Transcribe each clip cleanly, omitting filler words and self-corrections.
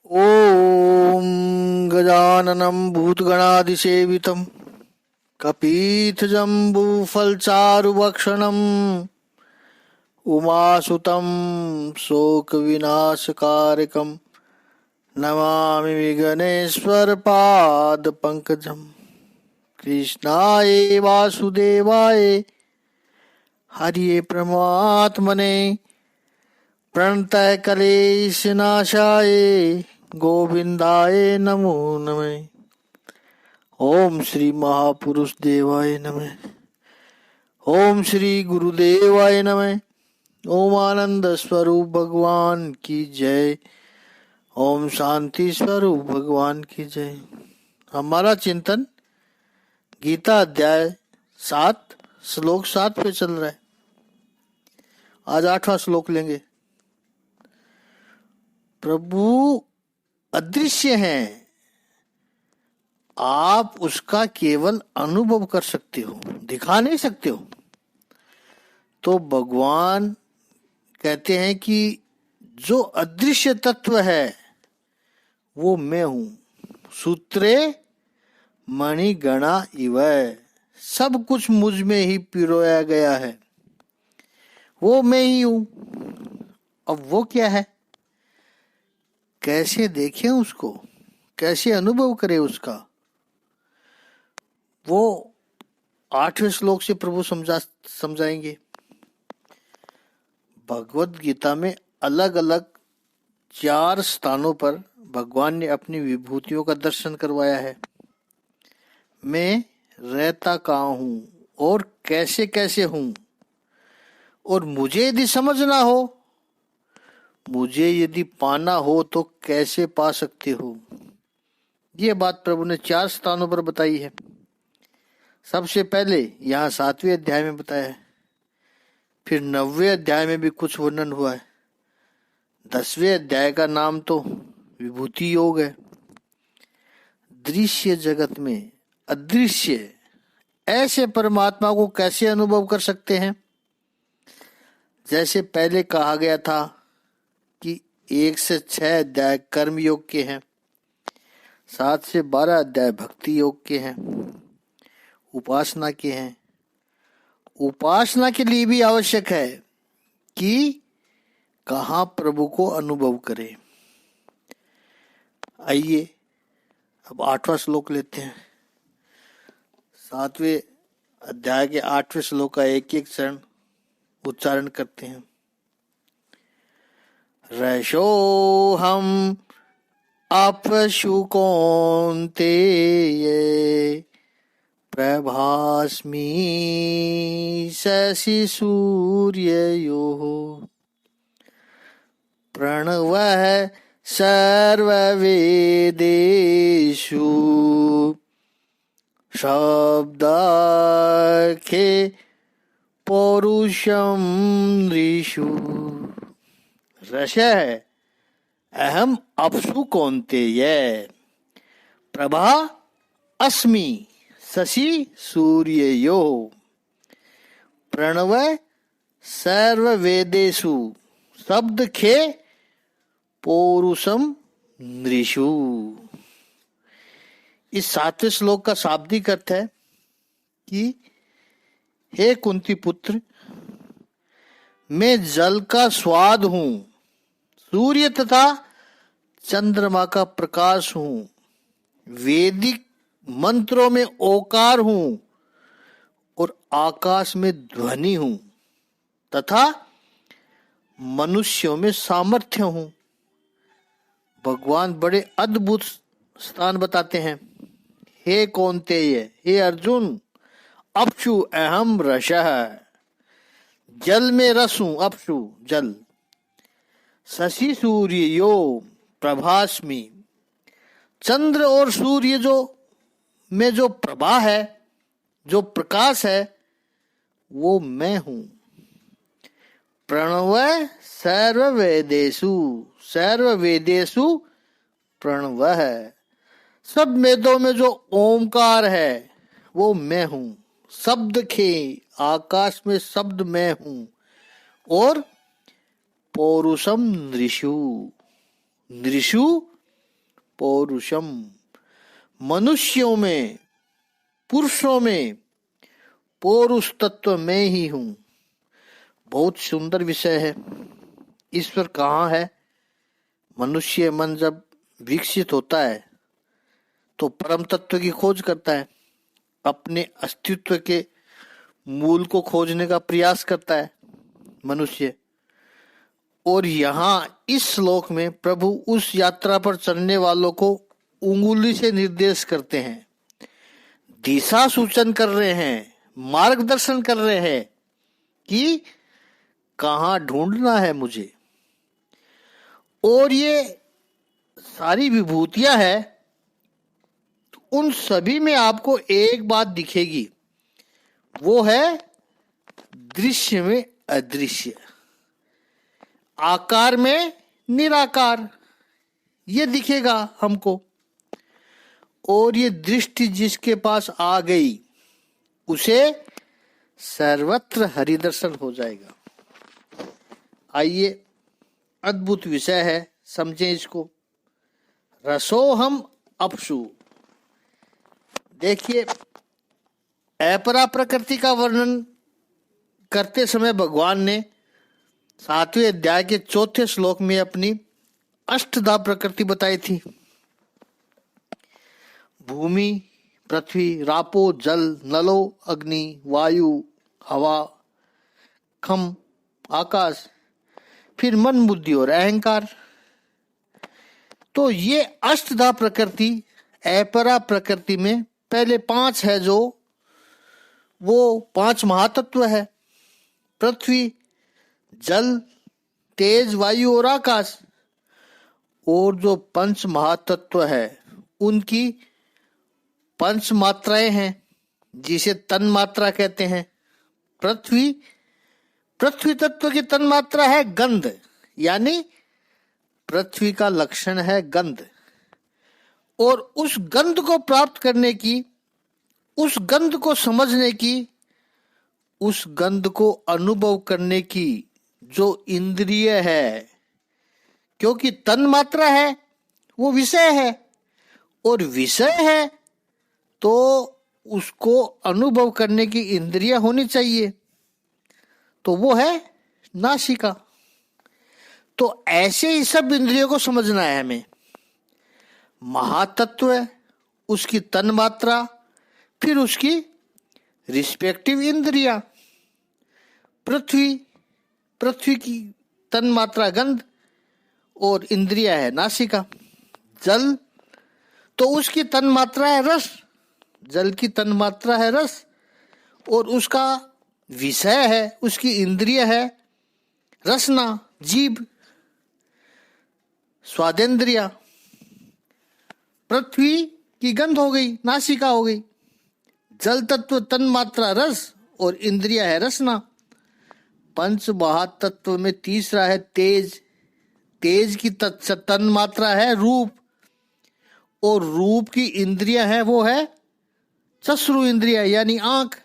ॐ गजाननं भूतगणादिसेवितं कपीथजम्बूफलचारुभक्षणम् उमासुतं शोकविनाशकारकं नमामि विघ्नेश्वरपादपङ्कजम्। कृष्णाय वासुदेवाय हरिये परमात्मने प्रणतः क्लेशनाशाय गोविंदाय नमो नमः। ओम श्री महापुरुष देवाय नमः। ओम श्री गुरुदेवाय नमः। ओम आनंद स्वरूप भगवान की जय। ओम शांति स्वरूप भगवान की जय। हमारा चिंतन गीता अध्याय 7 श्लोक 7 पे चल रहा है। आज 8वां श्लोक लेंगे। प्रभु अदृश्य हैं, आप उसका केवल अनुभव कर सकते हो, दिखा नहीं सकते हो। तो भगवान कहते हैं कि जो अदृश्य तत्व है वो मैं हूं। सूत्रे मणिगणा इव, सब कुछ मुझ में ही पिरोया गया है, वो मैं ही हूं। अब वो क्या है, कैसे देखें उसको, कैसे अनुभव करें उसका, वो 8वें श्लोक से प्रभु समझाएंगे। भगवत गीता में अलग अलग 4 स्थानों पर भगवान ने अपनी विभूतियों का दर्शन करवाया है। मैं रहता कहाँ हूं और कैसे कैसे हूं, और मुझे यदि समझना हो, मुझे यदि पाना हो तो कैसे पा सकते हो। ये बात प्रभु ने 4 स्थानों पर बताई है। सबसे पहले यहाँ 7वें अध्याय में बताया है, फिर 9वें अध्याय में भी कुछ वर्णन हुआ है। 10वें अध्याय का नाम तो विभूति योग है। दृश्य जगत में अदृश्य ऐसे परमात्मा को कैसे अनुभव कर सकते हैं। जैसे पहले कहा गया था कि 1 से 6 अध्याय कर्म योग के हैं, 7 से 12 अध्याय भक्ति योग के हैं, उपासना के हैं। उपासना के लिए भी आवश्यक है कि कहाँ प्रभु को अनुभव करें। आइए अब 8वां श्लोक लेते हैं। 7वें अध्याय के 8वें श्लोक का एक एक चरण उच्चारण करते हैं। रसोऽहम् अपशु कौन्तेय प्रभास्मि शशि सूर्ययोः प्रणवः सर्ववेदेषु शब्दाखे पौरुषं नृषु। रस अहम अपसु कौन्तेय प्रभा अस्मि शशि सूर्ययो प्रणव सर्ववेदेषु शब्द खे पौरुषम नृषु। इस 7वें श्लोक का शाब्दिक अर्थ है कि हे कुंती पुत्र, मैं जल का स्वाद हूं, सूर्य तथा चंद्रमा का प्रकाश हूं, वैदिक मंत्रों में ओकार हूं और आकाश में ध्वनि हूं तथा मनुष्यों में सामर्थ्य हूं। भगवान बड़े अद्भुत स्थान बताते हैं। हे कौन्तेय, हे अर्जुन, अपशु अहम रसः, जल में रस हूं, अपशु जल। शशि सूर्य यो प्रभास्मि, चंद्र और सूर्य जो में जो प्रभा है, जो प्रकाश है, वो मैं हूं। प्रणव सर्ववेदेषु, सर्ववेदेषु प्रणव है, सब वेदों में जो ओमकार है वो मैं हूं। शब्द खे, आकाश में शब्द मैं हूं। और पौरुषम नृषु, नृषु पौरुषम, मनुष्यों में, पुरुषों में पौरुष तत्व में ही हूं। बहुत सुंदर विषय है। ईश्वर कहाँ है? मनुष्य मन जब विकसित होता है तो परम तत्व की खोज करता है, अपने अस्तित्व के मूल को खोजने का प्रयास करता है मनुष्य। और यहाँ इस श्लोक में प्रभु उस यात्रा पर चलने वालों को उंगली से निर्देश करते हैं, दिशा सूचन कर रहे हैं, मार्गदर्शन कर रहे हैं कि कहाँ ढूंढना है मुझे। और ये सारी विभूतियां है, उन सभी में आपको एक बात दिखेगी, वो है दृश्य में अदृश्य, आकार में निराकार, ये दिखेगा हमको। और ये दृष्टि जिसके पास आ गई उसे सर्वत्र हरिदर्शन हो जाएगा। आइए, अद्भुत विषय है, समझें इसको। रसोहम अपसु। देखिए, अपरा प्रकृति का वर्णन करते समय भगवान ने 7वें अध्याय के 4थे श्लोक में अपनी अष्टधा प्रकृति बताई थी। भूमि, पृथ्वी, रापो, जल, नलो, अग्नि, वायु, हवा, खम, आकाश, फिर मन, बुद्धि और अहंकार। तो ये अष्टधा प्रकृति अपरा प्रकृति में पहले 5 है, जो वो 5 महातत्व है, पृथ्वी, जल, तेज, वायु और आकाश। और जो 5 महातत्व है उनकी 5 मात्राएं हैं, जिसे तन मात्रा कहते हैं। पृथ्वी तत्व की तन मात्रा है गंध, यानी पृथ्वी का लक्षण है गंध। और उस गंध को प्राप्त करने की, उस गंध को समझने की, उस गंध को अनुभव करने की जो इंद्रिय है, क्योंकि तन मात्रा है वो विषय है, और विषय है तो उसको अनुभव करने की इंद्रिय होनी चाहिए, तो वो है नासिका। तो ऐसे ही सब इंद्रियों को समझना है हमें। महातत्व, उसकी तन मात्रा, फिर उसकी रिस्पेक्टिव इंद्रिया। पृथ्वी की तन मात्रा गंध और इंद्रिया है नासिका। जल, तो उसकी तन मात्रा है रस, जल की तन मात्रा है रस, और उसका विषय है, उसकी इंद्रिय है रसना, जीभ, स्वादेंद्रिया। पृथ्वी की गंध हो गई, नासिका हो गई। जल तत्व तन मात्रा रस और इंद्रिया है रसना। 5 महातत्व में तीसरा है तेज। तेज की तन मात्रा है रूप, और रूप की इंद्रिया है वो है चक्षु इंद्रिया, यानी आंख।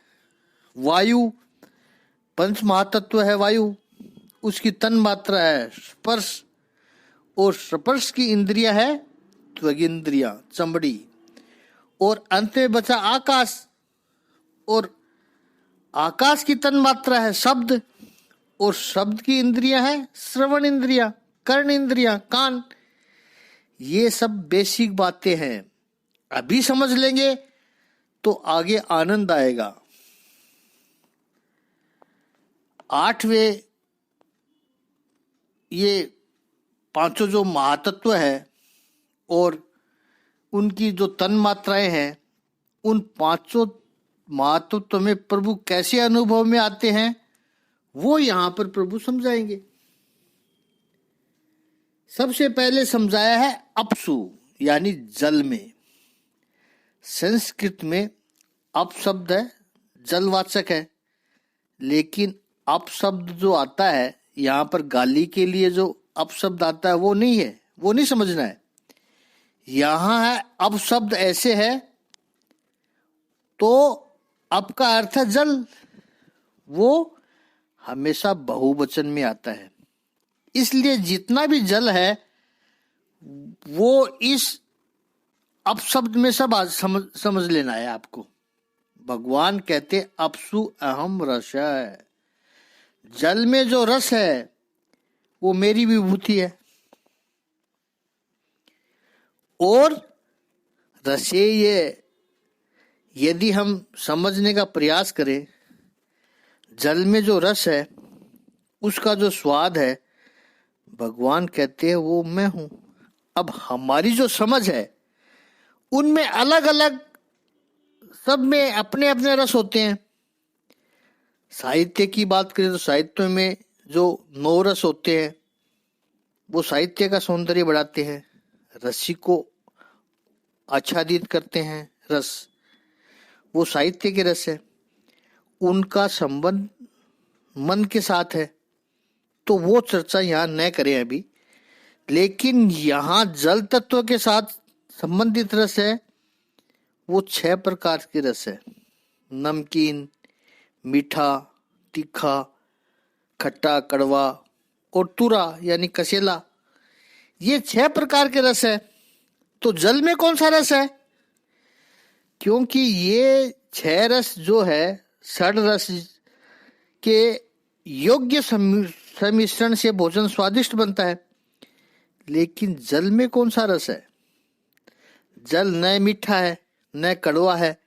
वायु, 5 महातत्व है वायु, उसकी तन मात्रा है स्पर्श, और स्पर्श की इंद्रिया है त्वगिंद्रिया, चमड़ी। और अंत में बचा आकाश, और आकाश की तन मात्रा है शब्द, और शब्द की इंद्रिया है श्रवण इंद्रिया, कर्ण इंद्रिया, कान। ये सब बेसिक बातें हैं, अभी समझ लेंगे तो आगे आनंद आएगा। 8वें ये 5 जो महातत्व है और उनकी जो तन मात्राएं हैं, उन 5 महातत्व में प्रभु कैसे अनुभव में आते हैं वो यहां पर प्रभु समझाएंगे। सबसे पहले समझाया है अपसु, यानी जल में। संस्कृत में अप शब्द है, जलवाचक है, लेकिन अप शब्द जो आता है यहाँ पर गाली के लिए, जो अप शब्द आता है वो नहीं है, वो नहीं समझना है। यहाँ है अप शब्द ऐसे है, तो अप का अर्थ है जल, वो हमेशा बहुवचन में आता है। इसलिए जितना भी जल है वो इस अब शब्द में सब आज समझ लेना है आपको। भगवान कहते अपसु अहम रस है, जल में जो रस है वो मेरी विभूति है। और रसे ये, यदि हम समझने का प्रयास करें, जल में जो रस है उसका जो स्वाद है, भगवान कहते हैं वो मैं हूं। अब हमारी जो समझ है उनमें अलग अलग, सब में अपने अपने रस होते हैं। साहित्य की बात करें तो साहित्य में जो 9 रस होते हैं वो साहित्य का सौंदर्य बढ़ाते हैं, रसिक को आच्छादित करते हैं। रस वो साहित्य के रस है, उनका संबंध मन के साथ है, तो वो चर्चा यहाँ न करें अभी। लेकिन यहाँ जल तत्व के साथ संबंधित रस है वो 6 प्रकार के रस है। नमकीन, मीठा, तीखा, खट्टा, कड़वा और तुरा यानी कसेला, ये 6 प्रकार के रस है। तो जल में कौन सा रस है? क्योंकि ये 6 रस जो है षड रस के योग्य सम्मिश्रण से भोजन स्वादिष्ट बनता है। लेकिन जल में कौन सा रस है? जल न मीठा है, न कड़वा है,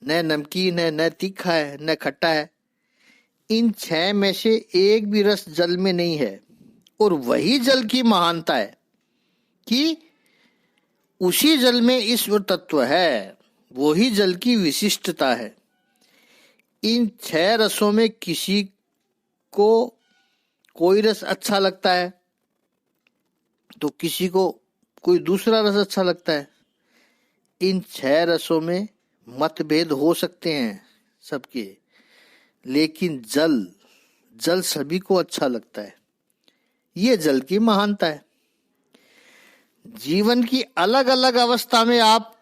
न नमकीन है, न तीखा है, न खट्टा है। इन 6 में से एक भी रस जल में नहीं है। और वही जल की महानता है कि उसी जल में ईश्वर तत्व है, वही जल की विशिष्टता है। इन 6 रसों में किसी को कोई रस अच्छा लगता है तो किसी को कोई दूसरा रस अच्छा लगता है। इन 6 रसों में मतभेद हो सकते हैं सबके, लेकिन जल सभी को अच्छा लगता है। ये जल की महानता है। जीवन की अलग अलग अवस्था में आप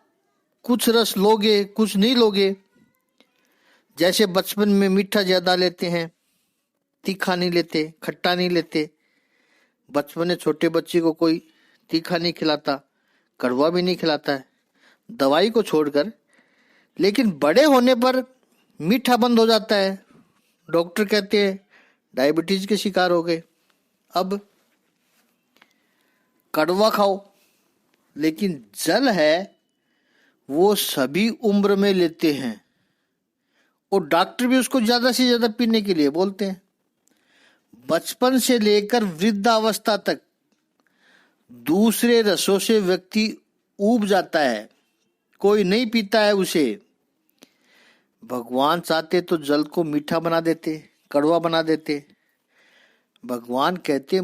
कुछ रस लोगे, कुछ नहीं लोगे। जैसे बचपन में मीठा ज्यादा लेते हैं, तीखा नहीं लेते, खट्टा नहीं लेते। बचपन में छोटे बच्चे को कोई तीखा नहीं खिलाता, कड़वा भी नहीं खिलाता है, दवाई को छोड़कर। लेकिन बड़े होने पर मीठा बंद हो जाता है, डॉक्टर कहते हैं डायबिटीज के शिकार हो गए, अब कड़वा खाओ। लेकिन जल है वो सभी उम्र में लेते हैं और डॉक्टर भी उसको ज्यादा से ज्यादा पीने के लिए बोलते हैं। बचपन से लेकर वृद्धावस्था तक दूसरे रसों से व्यक्ति ऊब जाता है, कोई नहीं पीता है उसे। भगवान चाहते तो जल को मीठा बना देते, कड़वा बना देते। भगवान कहते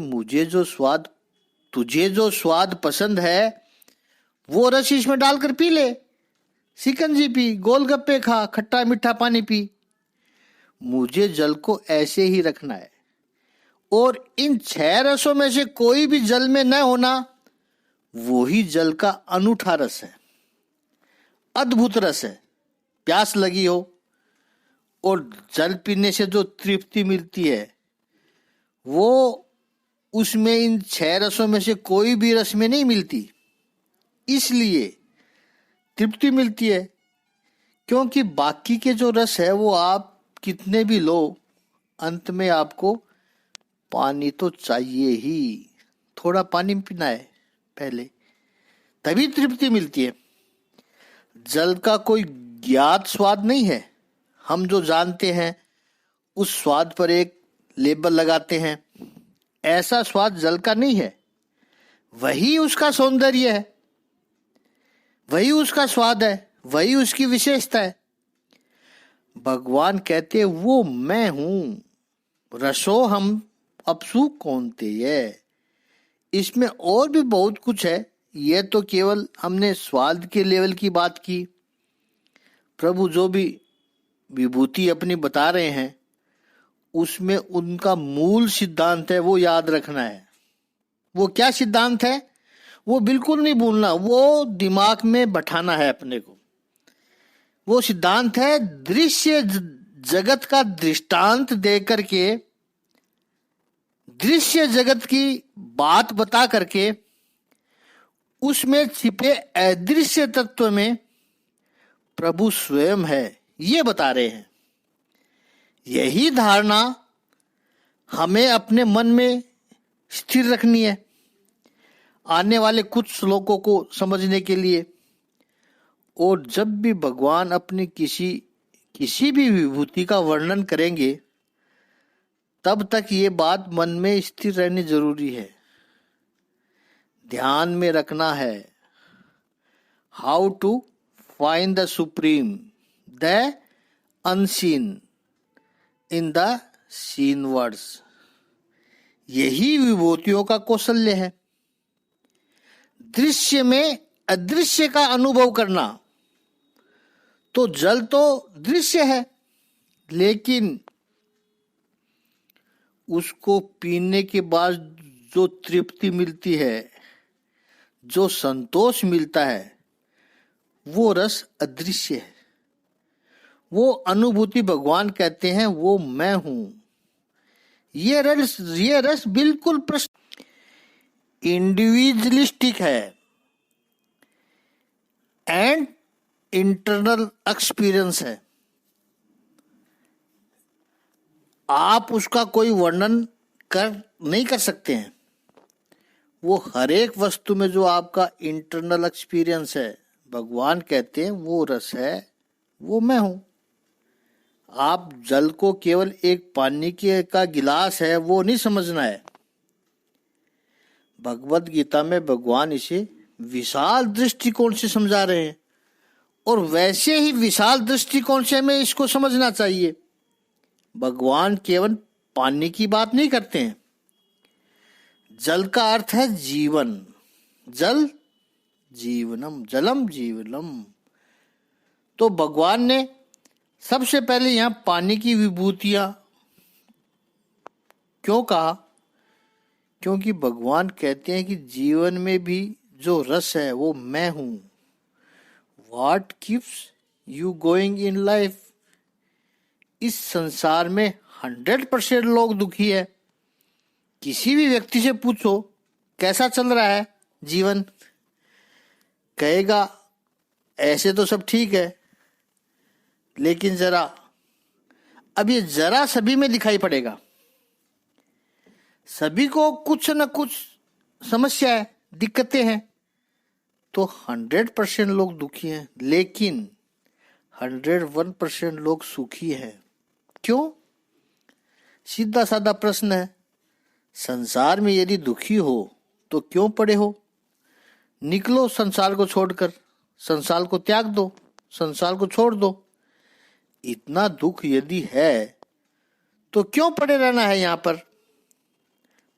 तुझे जो स्वाद पसंद है वो रस इसमें डालकर पी ले, शिकंजी पी, गोलगप्पे खा, खट्टा मीठा पानी पी। मुझे जल को ऐसे ही रखना है। और इन 6 रसों में से कोई भी जल में न होना, वो ही जल का अनूठा रस है, अद्भुत रस है। प्यास लगी हो और जल पीने से जो तृप्ति मिलती है वो उसमें इन 6 रसों में से कोई भी रस में नहीं मिलती। इसलिए तृप्ति मिलती है, क्योंकि बाकी के जो रस है वो आप कितने भी लो, अंत में आपको पानी तो चाहिए ही। थोड़ा पानी पीना है पहले, तभी तृप्ति मिलती है। जल का कोई ज्ञात स्वाद नहीं है। हम जो जानते हैं उस स्वाद पर एक लेबल लगाते हैं, ऐसा स्वाद जल का नहीं है। वही उसका सौंदर्य है, वही उसका स्वाद है, वही उसकी विशेषता है। भगवान कहते वो मैं हूं, रसो हम अपसु कौनते ये। इसमें और भी बहुत कुछ है, यह तो केवल हमने स्वाद के लेवल की बात की। प्रभु जो भी विभूति अपनी बता रहे हैं उसमें उनका मूल सिद्धांत है, वो याद रखना है। वो क्या सिद्धांत है वो बिल्कुल नहीं भूलना, वो दिमाग में बैठाना है अपने को। वो सिद्धांत है दृश्य जगत का दृष्टांत देकर के, दृश्य जगत की बात बता करके उसमें छिपे अदृश्य तत्व में प्रभु स्वयं है, ये बता रहे हैं। यही धारणा हमें अपने मन में स्थिर रखनी है आने वाले कुछ श्लोकों को समझने के लिए। और जब भी भगवान अपनी किसी भी विभूति का वर्णन करेंगे, तब तक ये बात मन में स्थिर रहनी जरूरी है, ध्यान में रखना है। How to find the supreme, the unseen in the seen words. यही विभूतियों का कौशल्य है। दृश्य में अदृश्य का अनुभव करना। तो जल तो दृश्य है, लेकिन उसको पीने के बाद जो तृप्ति मिलती है, जो संतोष मिलता है, वो रस अदृश्य है। वो अनुभूति भगवान कहते हैं वो मैं हूं। ये रस बिल्कुल इंडिविजुअलिस्टिक है एंड इंटरनल एक्सपीरियंस है। आप उसका कोई वर्णन नहीं कर सकते हैं। वो हर एक वस्तु में जो आपका इंटरनल एक्सपीरियंस है, भगवान कहते हैं वो रस है, वो मैं हूं। आप जल को केवल एक पानी का गिलास है वो नहीं समझना है। भगवत गीता में भगवान इसे विशाल दृष्टिकोण से समझा रहे हैं, और वैसे ही विशाल दृष्टिकोण से हमें इसको समझना चाहिए। भगवान केवल पानी की बात नहीं करते हैं। जल का अर्थ है जीवन। जल जीवनम, जलम जीवनम। तो भगवान ने सबसे पहले यहां पानी की विभूतियां क्यों कहा? क्योंकि भगवान कहते हैं कि जीवन में भी जो रस है वो मैं हूं। What keeps you going in life? इस संसार में 100% लोग दुखी है। किसी भी व्यक्ति से पूछो कैसा चल रहा है जीवन, कहेगा ऐसे तो सब ठीक है, लेकिन जरा, अब ये जरा सभी में दिखाई पड़ेगा। सभी को कुछ न कुछ समस्या है, दिक्कतें हैं। तो 100% लोग दुखी हैं, लेकिन 101% लोग सुखी हैं। क्यों? सीधा साधा प्रश्न है। संसार में यदि दुखी हो तो क्यों पड़े हो? निकलो संसार को छोड़कर, संसार को त्याग दो, संसार को छोड़ दो। इतना दुख यदि है तो क्यों पड़े रहना है यहाँ पर?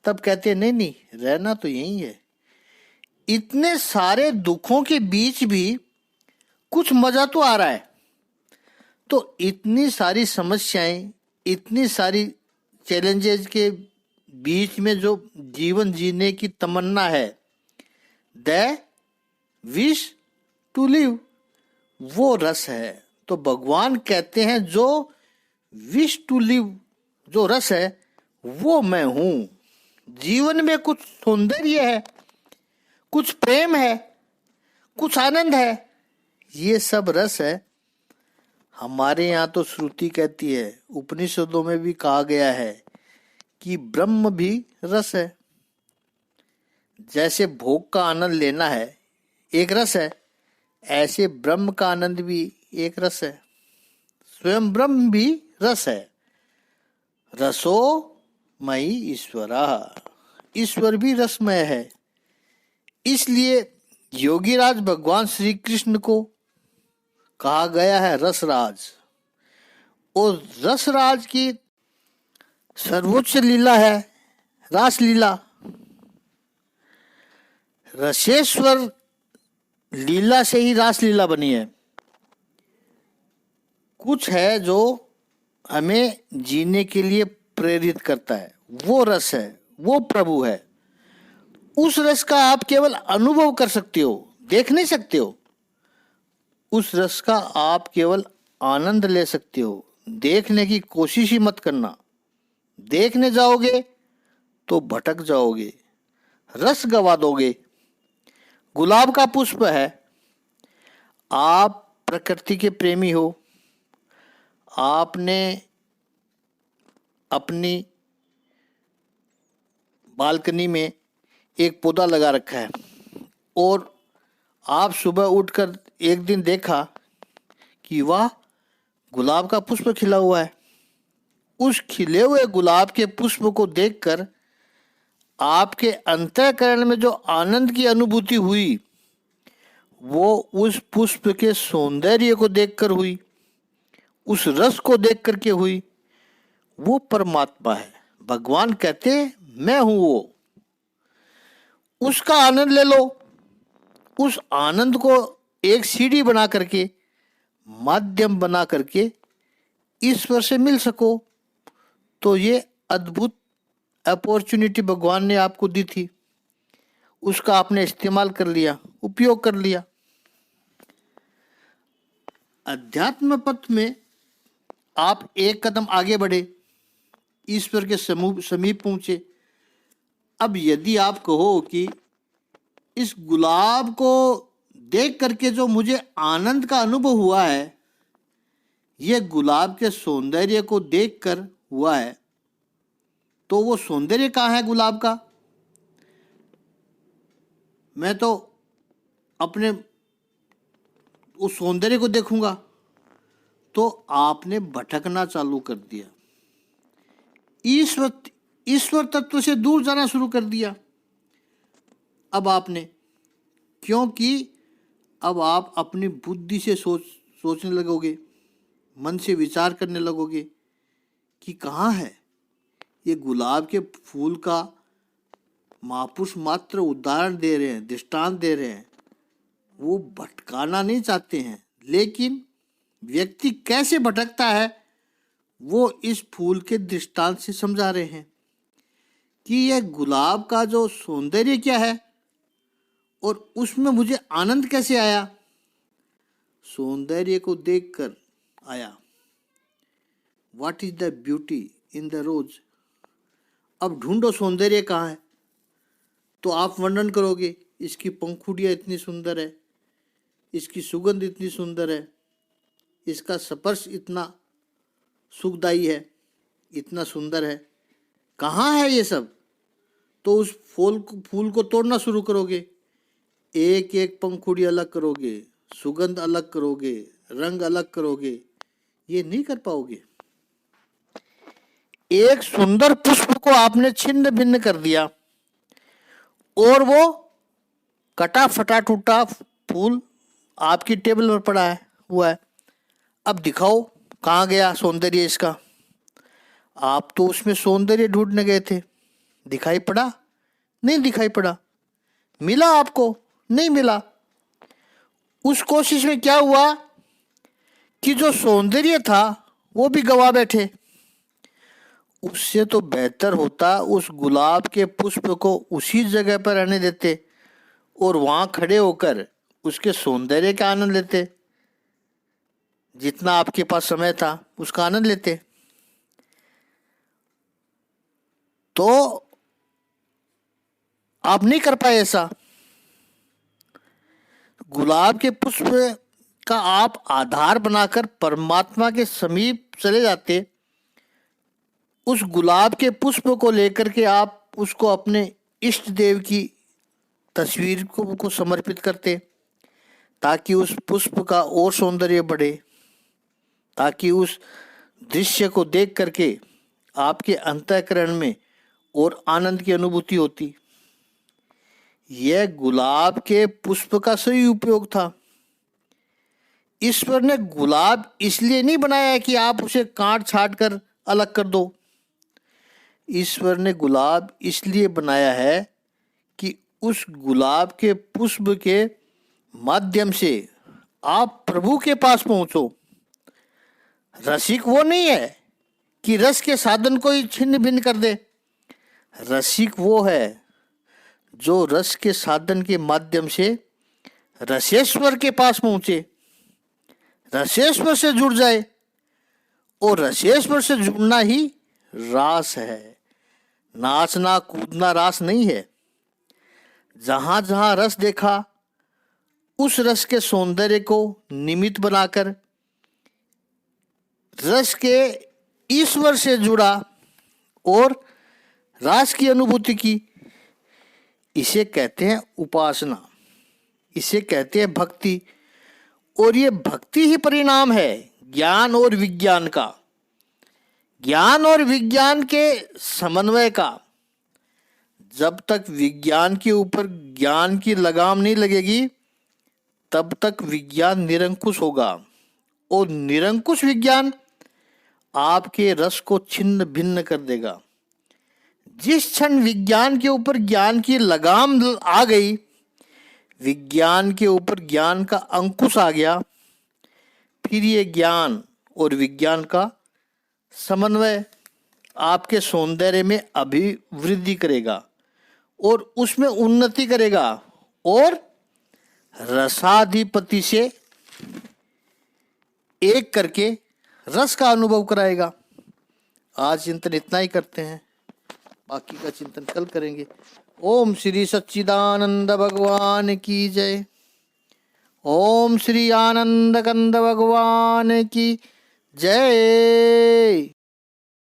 तब कहते हैं नहीं, रहना तो यही है। इतने सारे दुखों के बीच भी कुछ मजा तो आ रहा है। तो इतनी सारी समस्याएं, इतनी सारी चैलेंजेस के बीच में जो जीवन जीने की तमन्ना है, द विश टू लिव, वो रस है। तो भगवान कहते हैं जो विश टू लिव, जो रस है वो मैं हूं। जीवन में कुछ सौंदर्य है, कुछ प्रेम है, कुछ आनंद है, ये सब रस है। हमारे यहाँ तो श्रुति कहती है, उपनिषदों में भी कहा गया है कि ब्रह्म भी रस है। जैसे भोग का आनंद लेना है एक रस है, ऐसे ब्रह्म का आनंद भी एक रस है। स्वयं ब्रह्म भी रस है। रसो मई ईश्वरा, ईश्वर भी रसमय है। इसलिए योगीराज भगवान श्री कृष्ण को कहा गया है रसराज। और रसराज की सर्वोच्च लीला है रास लीला। रसेश्वर लीला से ही रास लीला बनी है। कुछ है जो हमें जीने के लिए प्रेरित करता है, वो रस है, वो प्रभु है। उस रस का आप केवल अनुभव कर सकते हो, देख नहीं सकते हो। उस रस का आप केवल आनंद ले सकते हो। देखने की कोशिश ही मत करना। देखने जाओगे तो भटक जाओगे, रस गवा दोगे। गुलाब का पुष्प है। आप प्रकृति के प्रेमी हो, आपने अपनी बालकनी में एक पौधा लगा रखा है और आप सुबह उठकर एक दिन देखा कि वाह, गुलाब का पुष्प खिला हुआ है। उस खिले हुए गुलाब के पुष्प को देखकर आपके अंतःकरण में जो आनंद की अनुभूति हुई, वो उस पुष्प के सौंदर्य को देखकर हुई, उस रस को देख करके हुई। वो परमात्मा है। भगवान कहते मैं हूं वो। उसका आनंद ले लो। उस आनंद को एक सीढ़ी बना करके, माध्यम बना करके ईश्वर से मिल सको। तो ये अद्भुत अपॉर्चुनिटी भगवान ने आपको दी थी, उसका आपने इस्तेमाल कर लिया, उपयोग कर लिया। अध्यात्म पथ में आप एक कदम आगे बढ़े, ईश्वर के समीप पहुंचे। अब यदि आप कहो कि इस गुलाब को देख करके जो मुझे आनंद का अनुभव हुआ है, ये गुलाब के सौंदर्य को देखकर हुआ है, तो वो सौंदर्य कहाँ है गुलाब का? मैं तो अपने उस सौंदर्य को देखूंगा। तो आपने भटकना चालू कर दिया, ईश्वर तत्व से दूर जाना शुरू कर दिया। अब आपने, क्योंकि अब आप अपनी बुद्धि से सोचने लगोगे, मन से विचार करने लगोगे कि कहाँ है ये गुलाब के फूल का महापुरुष मात्र उदाहरण दे रहे हैं, दृष्टांत दे रहे हैं। वो भटकाना नहीं चाहते हैं, लेकिन व्यक्ति कैसे भटकता है वो इस फूल के दृष्टांत से समझा रहे हैं कि यह गुलाब का जो सौंदर्य क्या है और उसमें मुझे आनंद कैसे आया। सौंदर्य को देखकर आया। What is the beauty in the rose. अब ढूंढो सौंदर्य कहाँ है, तो आप वर्णन करोगे, इसकी पंखुड़ियाँ इतनी सुंदर है, इसकी सुगंध इतनी सुंदर है, इसका स्पर्श इतना सुखदायी है, इतना सुंदर है। कहाँ है ये सब? तो उस फूल को तोड़ना शुरू करोगे, एक एक पंखुड़ी अलग करोगे, सुगंध अलग करोगे, रंग अलग करोगे। ये नहीं कर पाओगे। एक सुंदर पुष्प को आपने छिन्न भिन्न कर दिया और वो कटा फटा टूटा फूल आपकी टेबल पर पड़ा है हुआ है। अब दिखाओ कहाँ गया सौंदर्य इसका। आप तो उसमें सौंदर्य ढूंढने गए थे, दिखाई पड़ा? नहीं दिखाई पड़ा। मिला आपको? नहीं मिला। उस कोशिश में क्या हुआ कि जो सौंदर्य था वो भी गवा बैठे। उससे तो बेहतर होता उस गुलाब के पुष्प को उसी जगह पर रहने देते और वहां खड़े होकर उसके सौंदर्य का आनंद लेते। जितना आपके पास समय था उसका आनंद लेते। तो आप नहीं कर पाए ऐसा। गुलाब के पुष्प का आप आधार बनाकर परमात्मा के समीप चले जाते। उस गुलाब के पुष्प को लेकर के आप उसको अपने इष्ट देव की तस्वीर को समर्पित करते, ताकि उस पुष्प का और सौंदर्य बढ़े, ताकि उस दृश्य को देख करके आपके अंतःकरण में और आनंद की अनुभूति होती। यह गुलाब के पुष्प का सही उपयोग था। ईश्वर ने गुलाब इसलिए नहीं बनाया कि आप उसे काट छाट कर अलग कर दो। ईश्वर ने गुलाब इसलिए बनाया है कि उस गुलाब के पुष्प के माध्यम से आप प्रभु के पास पहुंचो। रसिक वो नहीं है कि रस के साधन को ही छिन्न भिन्न कर दे। रसिक वो है जो रस के साधन के माध्यम से रसेश्वर के पास पहुंचे, रसेश्वर से जुड़ जाए। और रसेश्वर से जुड़ना ही रास है। नाचना कूदना रास नहीं है। जहां जहां रस देखा उस रस के सौंदर्य को निमित्त बनाकर रस के ईश्वर से जुड़ा और रास की अनुभूति की। इसे कहते हैं उपासना, इसे कहते हैं भक्ति। और ये भक्ति ही परिणाम है ज्ञान और विज्ञान का, ज्ञान और विज्ञान के समन्वय का। जब तक विज्ञान के ऊपर ज्ञान की लगाम नहीं लगेगी तब तक विज्ञान निरंकुश होगा, और निरंकुश विज्ञान आपके रस को छिन्न भिन्न कर देगा। जिस क्षण विज्ञान के ऊपर ज्ञान की लगाम आ गई, विज्ञान के ऊपर ज्ञान का अंकुश आ गया, फिर ये ज्ञान और विज्ञान का समन्वय आपके सौंदर्य में अभिवृद्धि करेगा और उसमें उन्नति करेगा और रसाधिपति से एक करके रस का अनुभव कराएगा। आज चिंतन इतना ही करते हैं, बाकी का चिंतन कल करेंगे। ओम श्री सच्चिदानंद भगवान की जय। ओम श्री आनंद कंद भगवान की जय।